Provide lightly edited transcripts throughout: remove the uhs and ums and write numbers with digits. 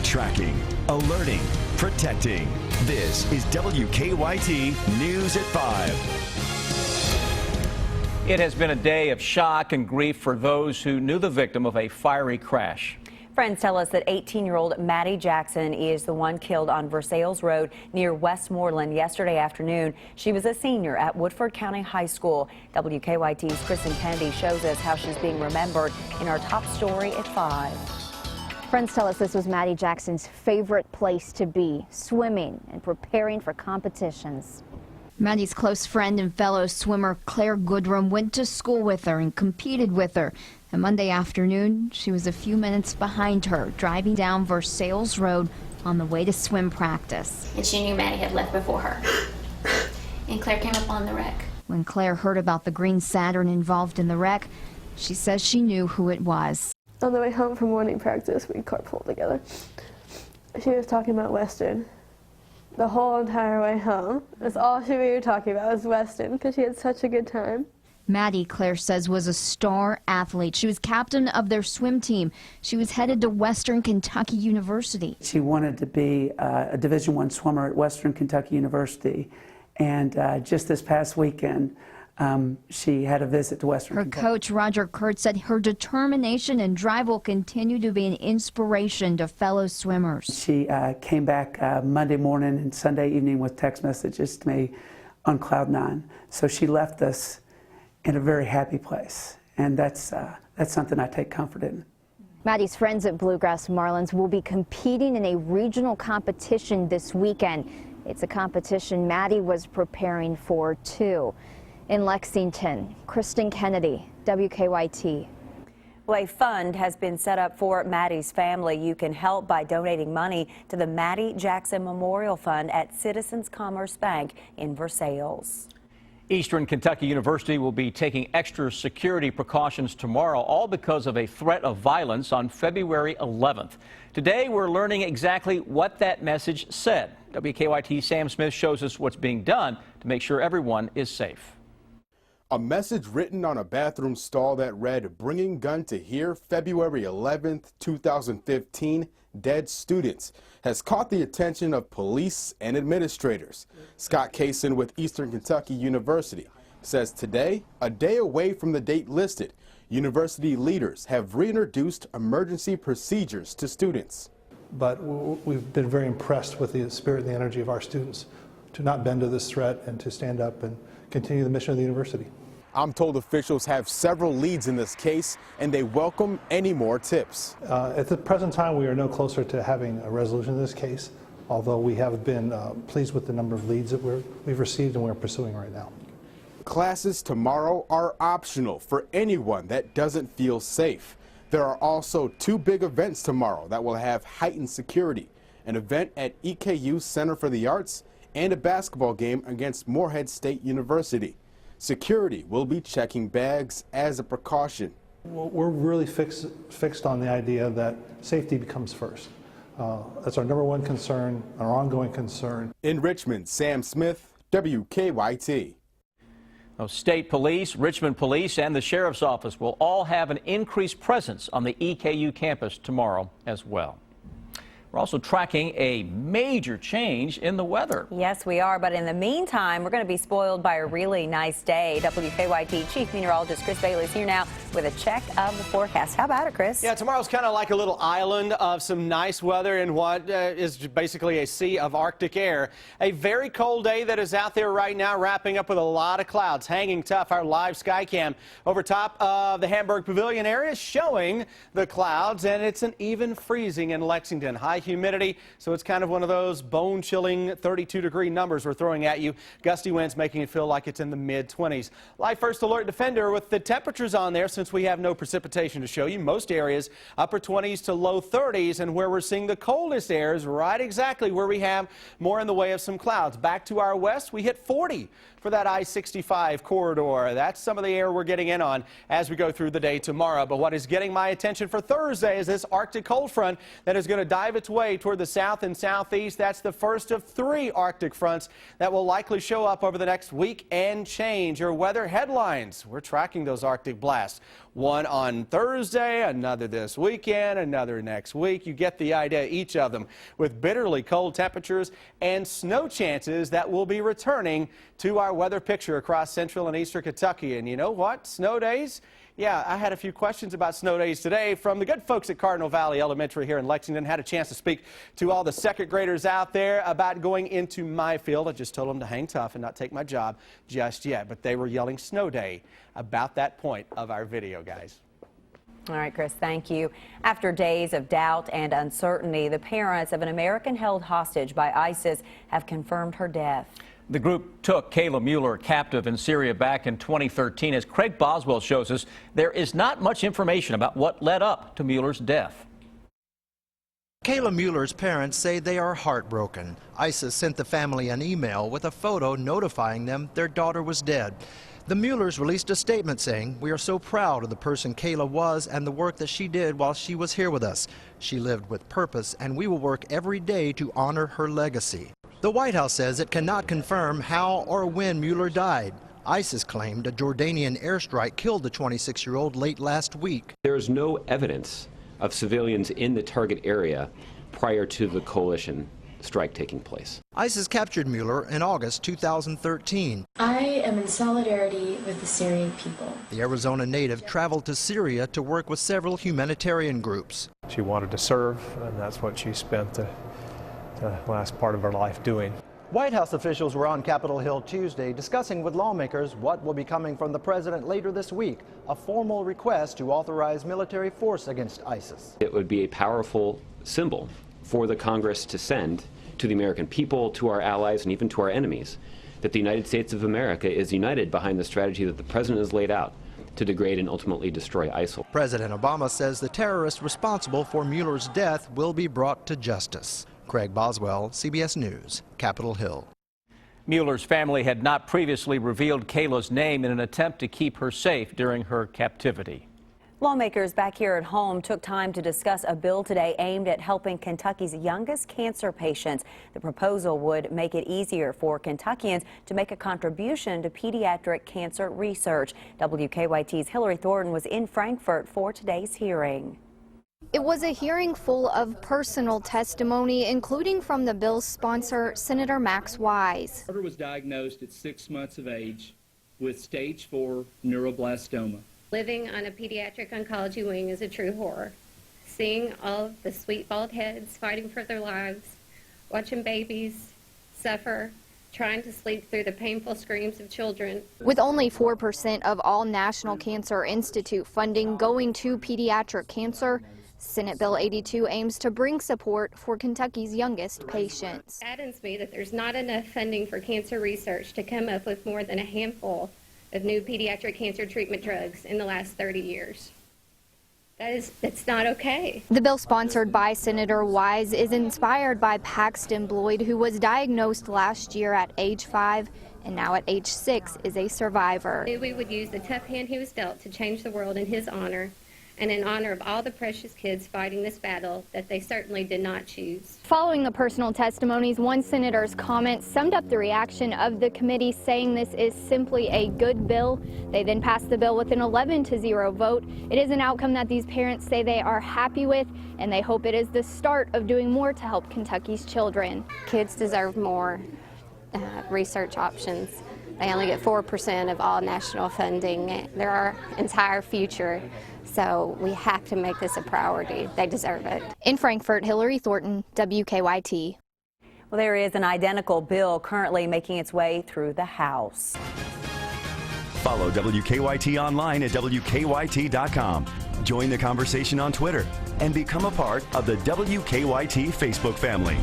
Tracking, alerting, protecting. This is WKYT News at 5. It has been a day of shock and grief for those who knew the victim of a fiery crash. Friends tell us that 18-year-old Maddie Jackson is the one killed on Versailles Road near Westmoreland yesterday afternoon. She was a senior at Woodford County High School. WKYT's Kristen Kennedy shows us how she's being remembered in our top story at 5. Friends tell us this was Maddie Jackson's favorite place to be, swimming and preparing for competitions. Maddie's close friend and fellow swimmer Claire Goodrum went to school with her and competed with her. And Monday afternoon, she was a few minutes behind her, driving down Versailles Road on the way to swim practice. And she knew Maddie had left before her. And Claire came up on the wreck. When Claire heard about the green Saturn involved in the wreck, she says she knew who it was. On the way home from morning practice, we carpooled together. She was talking about Western. The whole entire way home. That's all we were talking about was Western because she had such a good time. Maddie, Claire says, was a star athlete. She was captain of their swim team. She was headed to Western Kentucky University. She wanted to be a Division I swimmer at Western Kentucky University. And just this past weekend, she had a visit to Western Kentucky. Her coach, Roger Kurt, said her determination and drive will continue to be an inspiration to fellow swimmers. She came back Monday morning and Sunday evening with text messages to me on Cloud 9. So she left us in a very happy place, and that's something I take comfort in. Maddie's friends at Bluegrass Marlins will be competing in a regional competition this weekend. It's a competition Maddie was preparing for too. In Lexington, Kristen Kennedy, WKYT. Well, a fund has been set up for Maddie's family. You can help by donating money to the Maddie Jackson Memorial Fund at Citizens Commerce Bank in Versailles. Eastern Kentucky University will be taking extra security precautions tomorrow, all because of a threat of violence on February 11th. Today, we're learning exactly what that message said. WKYT Sam Smith shows us what's being done to make sure everyone is safe. A message written on a bathroom stall that read, "Bringing gun to here, February 11th, 2015, dead students," has caught the attention of police and administrators. Scott Kaysen with Eastern Kentucky University says today, a day away from the date listed, university leaders have reintroduced emergency procedures to students. But we've been very impressed with the spirit and the energy of our students to not bend to this threat and to stand up and continue the mission of the university. I'm told officials have several leads in this case, and they welcome any more tips. At the present time, we are no closer to having a resolution in this case, although we have been pleased with the number of leads that we've received and we're pursuing right now. Classes tomorrow are optional for anyone that doesn't feel safe. There are also two big events tomorrow that will have heightened security, an event at EKU Center for the Arts and a basketball game against Morehead State University. Security will be checking bags as a precaution. We're really fixed on the idea that safety becomes first. That's our number one concern, our ongoing concern. In Richmond, Sam Smith, WKYT. State Police, Richmond Police, and the Sheriff's Office will all have an increased presence on the EKU campus tomorrow as well. We're also tracking a major change in the weather. Yes, we are. But in the meantime, we're going to be spoiled by a really nice day. WKYT Chief Meteorologist Chris Bailey is here now with a check of the forecast. How about it, Chris? Yeah, tomorrow's kind of like a little island of some nice weather in what is basically a sea of Arctic air. A very cold day that is out there right now, wrapping up with a lot of clouds, hanging tough. Our live sky cam over top of the Hamburg Pavilion area showing the clouds, and it's an even freezing in Lexington. High humidity, so it's kind of one of those bone-chilling 32-degree numbers we're throwing at you. Gusty winds making it feel like it's in the mid-20s. Live First Alert Defender with the temperatures on there since we have no precipitation to show you. Most areas upper 20s to low 30s, and where we're seeing the coldest air is right exactly where we have more in the way of some clouds. Back to our west, we hit 40 for that I-65 corridor. That's some of the air we're getting in on as we go through the day tomorrow. But what is getting my attention for Thursday is this Arctic cold front that is going to dive its its way toward the south and southeast. That's the first of 3 Arctic fronts that will likely show up over the next week and change. Your weather headlines. We're tracking those Arctic blasts. One on Thursday, another this weekend, another next week. You get the idea, each of them with bitterly cold temperatures and snow chances that will be returning to our weather picture across central and eastern Kentucky. And you know what? Snow days? Yeah, I had a few questions about snow days today from the good folks at Cardinal Valley Elementary here in Lexington. Had a chance to speak to all the second graders out there about going into my field. I just told them to hang tough and not take my job just yet, but they were yelling snow day about that point of our video, guys. All right, Chris, thank you. After days of doubt and uncertainty, the parents of an American held hostage by ISIS have confirmed her death. The group took Kayla Mueller captive in Syria back in 2013. As Craig Boswell shows us, there is not much information about what led up to Mueller's death. Kayla Mueller's parents say they are heartbroken. ISIS sent the family an email with a photo notifying them their daughter was dead. The Muellers released a statement saying, "We are so proud of the person Kayla was and the work that she did while she was here with us. She lived with purpose, and we will work every day to honor her legacy." The White House says it cannot confirm how or when Mueller died. ISIS claimed a Jordanian airstrike killed the 26-year-old late last week. There is no evidence of civilians in the target area prior to the coalition strike taking place. ISIS captured Mueller in August 2013. I am in solidarity with the Syrian people. The Arizona native traveled to Syria to work with several humanitarian groups. She wanted to serve, and that's what she spent the last part of her life doing. White House officials were on Capitol Hill Tuesday discussing with lawmakers what will be coming from the president later this week, a formal request to authorize military force against ISIS. It would be a powerful symbol for the Congress to send to the American people, to our allies, and even to our enemies, that the United States of America is united behind the strategy that the president has laid out to degrade and ultimately destroy ISIL. President Obama says the terrorists responsible for Mueller's death will be brought to justice. Craig Boswell, CBS News, Capitol Hill. Mueller's family had not previously revealed Kayla's name in an attempt to keep her safe during her captivity. Lawmakers back here at home took time to discuss a bill today aimed at helping Kentucky's youngest cancer patients. The proposal would make it easier for Kentuckians to make a contribution to pediatric cancer research. WKYT's Hillary Thornton was in Frankfort for today's hearing. It was a hearing full of personal testimony, including from the bill's sponsor, Senator Max Wise. Carter was diagnosed at 6 months of age with stage 4 neuroblastoma. Living on a pediatric oncology wing is a true horror. Seeing all the sweet bald heads fighting for their lives, watching babies suffer, trying to sleep through the painful screams of children. With only 4% of all National Cancer Institute funding going to pediatric cancer, Senate Bill 82 aims to bring support for Kentucky's youngest patients. It saddens me that there's not enough funding for cancer research to come up with more than a handful of new pediatric cancer treatment drugs in the last 30 years. That's not okay. The bill sponsored by Senator Wise is inspired by Paxton Bloyd, who was diagnosed last year at age 5 and now at age 6 is a survivor. I knew we would use the tough hand he was dealt to change the world in his honor, and in honor of all the precious kids fighting this battle that they certainly did not choose. Following the personal testimonies, one senator's comments summed up the reaction of the committee, saying this is simply a good bill. They then passed the bill with an 11-0 vote. It is an outcome that these parents say they are happy with, and they hope it is the start of doing more to help Kentucky's children. Kids deserve more research options. They only get 4% of all national funding. They're our entire future. So we have to make this a priority. They deserve it. In Frankfort, Hillary Thornton, WKYT. Well, there is an identical bill currently making its way through the House. Follow WKYT online at WKYT.com. Join the conversation on Twitter and become a part of the WKYT Facebook family.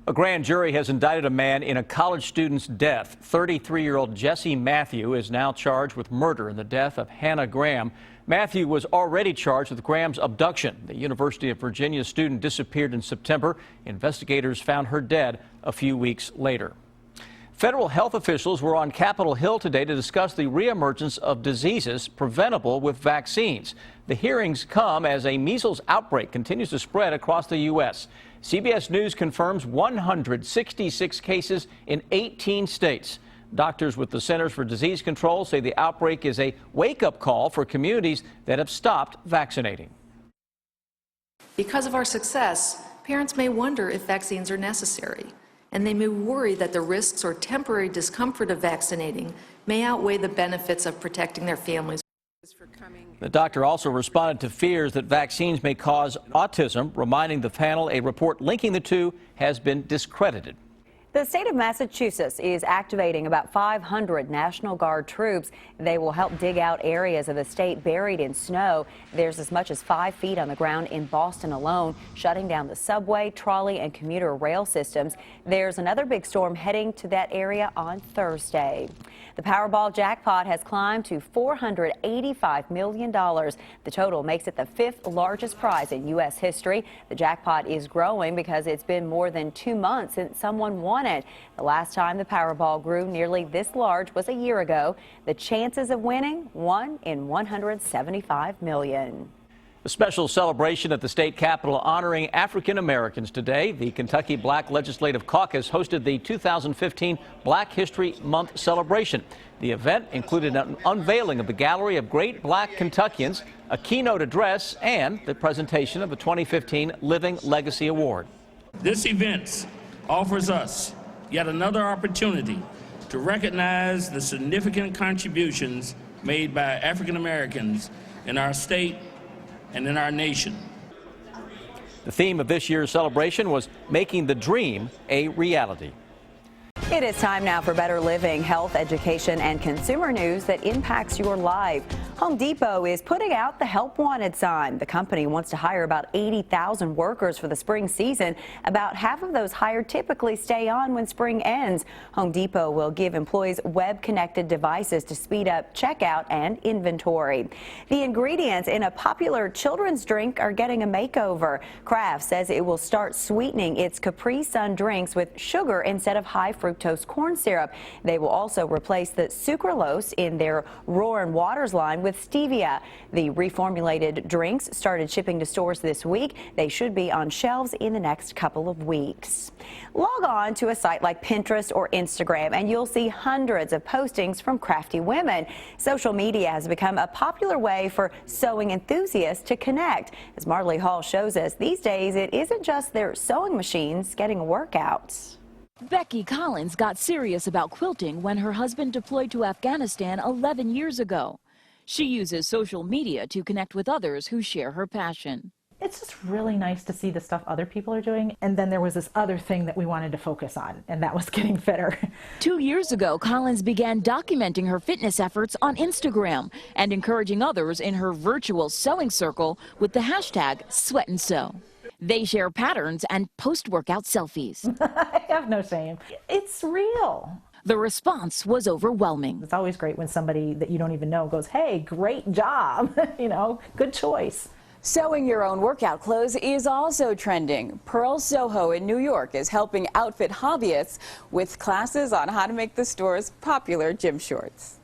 A grand jury has indicted a man in a college student's death. 33-year-old Jesse Matthew is now charged with murder in the death of Hannah Graham. Matthew was already charged with Graham's abduction. The University of Virginia student disappeared in September. Investigators found her dead a few weeks later. Federal health officials were on Capitol Hill today to discuss the reemergence of diseases preventable with vaccines. The hearings come as a measles outbreak continues to spread across the U.S. CBS News confirms 166 cases in 18 states. Doctors with the Centers for Disease Control say the outbreak is a wake-up call for communities that have stopped vaccinating. Because of our success, parents may wonder if vaccines are necessary, and they may worry that the risks or temporary discomfort of vaccinating may outweigh the benefits of protecting their families. The doctor also responded to fears that vaccines may cause autism, reminding the panel a report linking the two has been discredited. The state of Massachusetts is activating about 500 National Guard troops. They will help dig out areas of the state buried in snow. There's as much as 5 feet on the ground in Boston alone, shutting down the subway, trolley, and commuter rail systems. There's another big storm heading to that area on Thursday. The Powerball jackpot has climbed to $485 million. The total makes it the 5th largest prize in U.S. history. The jackpot is growing because it's been more than 2 months since someone won it. The last time the Powerball grew nearly this large was a year ago. The chances of winning, 1 in 175 million. A special celebration at the state capitol honoring African Americans today. The Kentucky Black Legislative Caucus hosted the 2015 Black History Month celebration. The event included an unveiling of the Gallery of Great Black Kentuckians, a keynote address, and the presentation of the 2015 Living Legacy Award. This event offers us yet another opportunity to recognize the significant contributions made by African Americans in our state and in our nation. The theme of this year's celebration was making the dream a reality. It is time now for better living, health, education, and consumer news that impacts your life. Home Depot is putting out the Help Wanted sign. The company wants to hire about 80,000 workers for the spring season. About half of those hired typically stay on when spring ends. Home Depot will give employees web-connected devices to speed up checkout and inventory. The ingredients in a popular children's drink are getting a makeover. Kraft says it will start sweetening its Capri Sun drinks with sugar instead of high fructose corn syrup. They will also replace the sucralose in their Roar and Waters line with stevia. The reformulated drinks started shipping to stores this week. They should be on shelves in the next couple of weeks. Log on to a site like Pinterest or Instagram and you'll see hundreds of postings from crafty women. Social media has become a popular way for sewing enthusiasts to connect. As Marley Hall shows us, these days it isn't just their sewing machines getting a workout. Becky Collins got serious about quilting when her husband deployed to Afghanistan 11 years ago. She uses social media to connect with others who share her passion. It's just really nice to see the stuff other people are doing. And then there was this other thing that we wanted to focus on, and that was getting fitter. 2 years ago, Collins began documenting her fitness efforts on Instagram and encouraging others in her virtual sewing circle with the hashtag Sweat and Sew. They share patterns and post-workout selfies. I have no shame. It's real. The response was overwhelming. It's always great when somebody that you don't even know goes, hey, great job, you know, good choice. Sewing your own workout clothes is also trending. Pearl Soho in New York is helping outfit hobbyists with classes on how to make the store's popular gym shorts.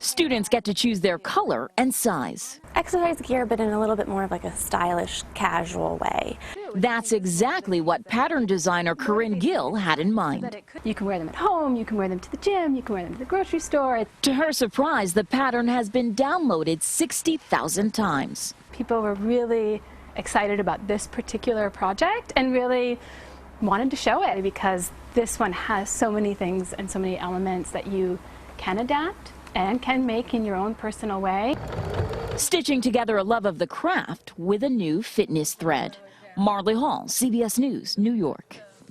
Students get to choose their color and size. Exercise gear, but in a little bit more of like a stylish, casual way. That's exactly what pattern designer Corinne Gill had in mind. You can wear them at home, you can wear them to the gym, you can wear them to the grocery store. To her surprise, the pattern has been downloaded 60,000 times. People were really excited about this particular project and really wanted to show it because this one has so many things and so many elements that you can adapt and can make in your own personal way. Stitching together a love of the craft with a new fitness thread. Marley Hall, CBS News, New York.